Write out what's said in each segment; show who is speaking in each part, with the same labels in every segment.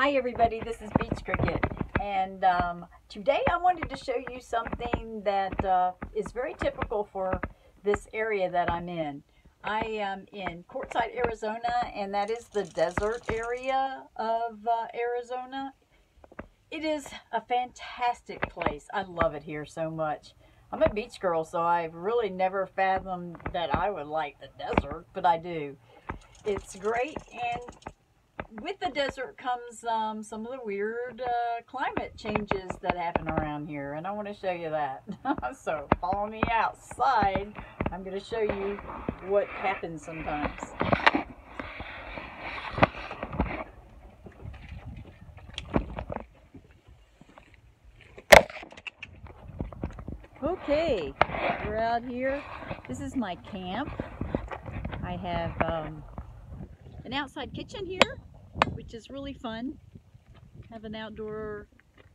Speaker 1: Hi everybody, this is Beachcricket, and today I wanted to show you something that is very typical for this area that I'm in. I am in Quartzsite, Arizona, and that is the desert area of Arizona. It is a fantastic place. I love it here so much. I'm a beach girl, so I've really never fathomed that I would like the desert, but I do. It's great, and with the desert comes some of the weird climate changes that happen around here, and I want to show you that. So follow me outside. I'm going to show you what happens sometimes. Okay, we're out here. This is my camp. I have an outside kitchen here, which is really fun. Have an outdoor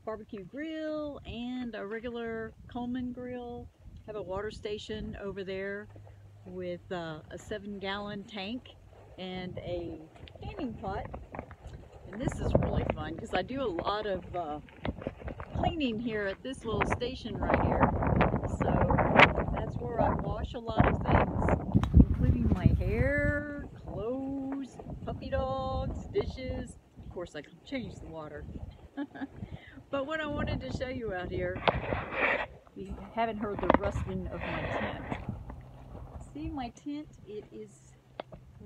Speaker 1: barbecue grill and a regular Coleman grill. Have a water station over there with a 7-gallon tank and a canning pot. And this is really fun because I do a lot of cleaning here at this little station right here. So that's where I wash a lot of things, including my hair, clothes, puppy dogs, dishes. Of course, I can change the water. But what I wanted to show you out here, you haven't heard the rustling of my tent. See my tent? It is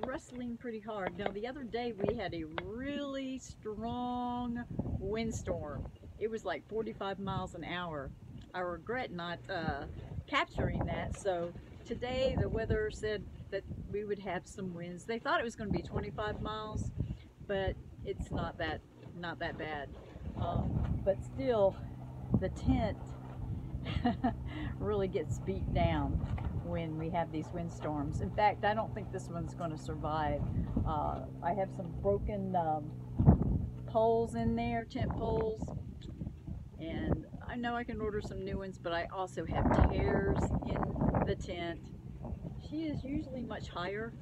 Speaker 1: rustling pretty hard. Now the other day we had a really strong windstorm. It was like 45 miles an hour. I regret not capturing that. So today the weather said that we would have some winds. They thought it was going to be 25 miles, but it's not that bad. But still, the tent really gets beat down when we have these windstorms. In fact, I don't think this one's going to survive. I have some broken poles in there, tent poles, and I know I can order some new ones, but I also have tears in the tent. She is usually much higher,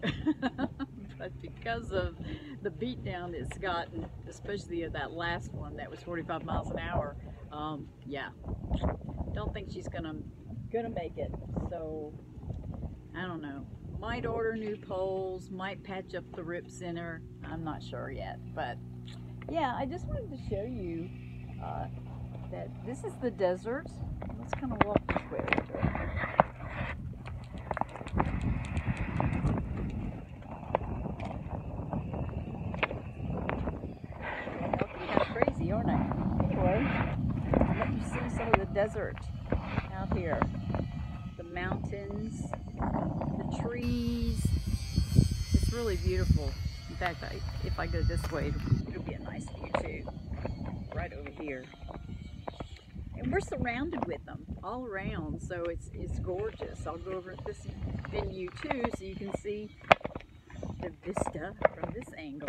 Speaker 1: but because of the beat down it's gotten, especially that last one that was 45 miles an hour, yeah, don't think she's gonna make it. So I don't know, might order new poles, might patch up the rips in her, I'm not sure yet. But yeah, I just wanted to show you that this is the desert. Let's kind of walk this way a little bit. Aren't I? Anyway, I'll let you see some of the desert out here. The mountains, the trees. It's really beautiful. In fact, if I go this way, it'll be a nice view too. Right over here. And we're surrounded with them all around, so it's gorgeous. I'll go over at this venue too so you can see the vista from this angle.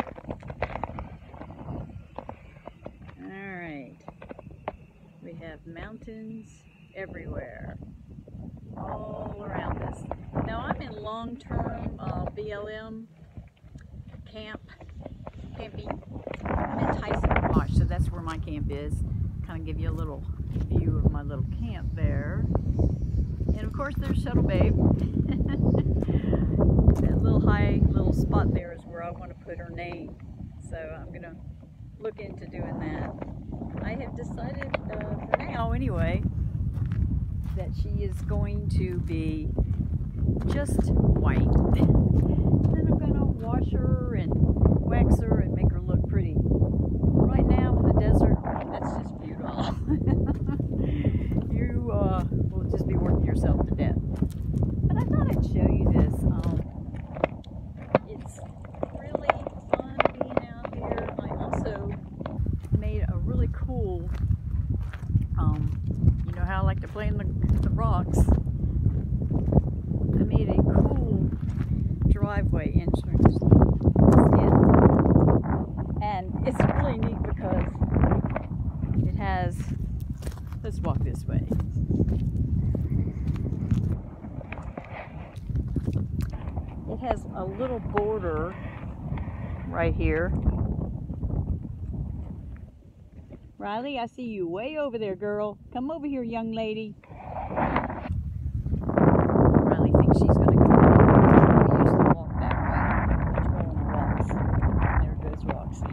Speaker 1: We have mountains everywhere, all around us. Now I'm in long-term BLM camping. I'm in Tyson Wash, so that's where my camp is. Kind of give you a little view of my little camp there. And of course there's Shuttle Babe. That little spot there is where I want to put her name. So I'm going to look into doing that. I have decided, for now anyway, that she is going to be just white. Then I'm going to wash her and wax her and make her look pretty. Right now in the desert, that's just beautiful. You will just be working yourself to death. But I thought I'd show you this. It's really fun being out here. I also made a really cool, you know how I like to play in the rocks. I made a cool driveway entrance. And it's really neat because it has, let's walk this way. It has a little border right here Riley, I see you way over there, girl. Come over here, young lady. Riley thinks she's going to go home. We used to walk that way. Go on the rocks. There goes Roxy.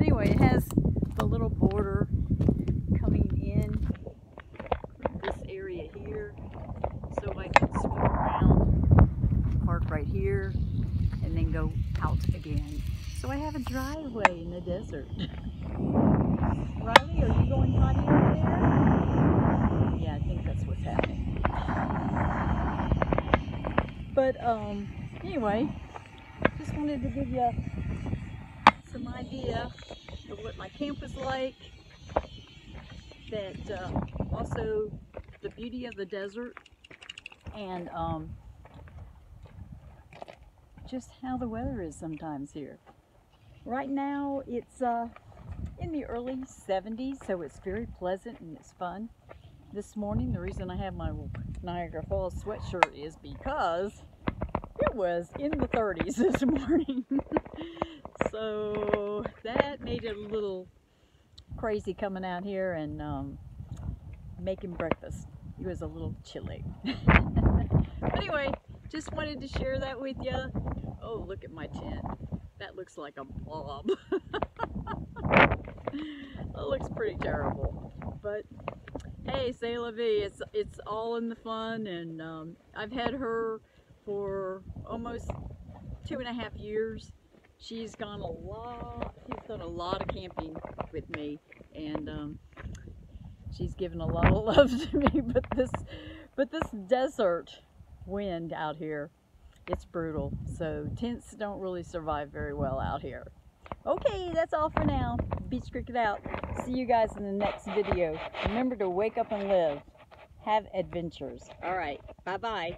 Speaker 1: Anyway, it has the little border coming in this area here, so I can swim around, park right here, and then go out again. So I have a driveway in the desert. Riley, are you going potty over there? Yeah, I think that's what's happening. But anyway, just wanted to give you some idea of what my camp was like. That also the beauty of the desert, and just how the weather is sometimes here. Right now it's in the early 70s, so it's very pleasant and it's fun. This morning, the reason I have my Niagara Falls sweatshirt is because it was in the 30s this morning. So that made it a little crazy coming out here and making breakfast. It was a little chilly. But anyway, just wanted to share that with you. Oh, look at my tent. That looks like a blob. It looks pretty terrible. But hey, c'est la vie. It's all in the fun, and I've had her for almost 2.5 years. She's done a lot of camping with me, and she's given a lot of love to me. But this desert wind out here, it's brutal. So tents don't really survive very well out here. Okay, that's all for now. Beachcricket out. See you guys in the next video. Remember to wake up and live. Have adventures. All right, bye-bye.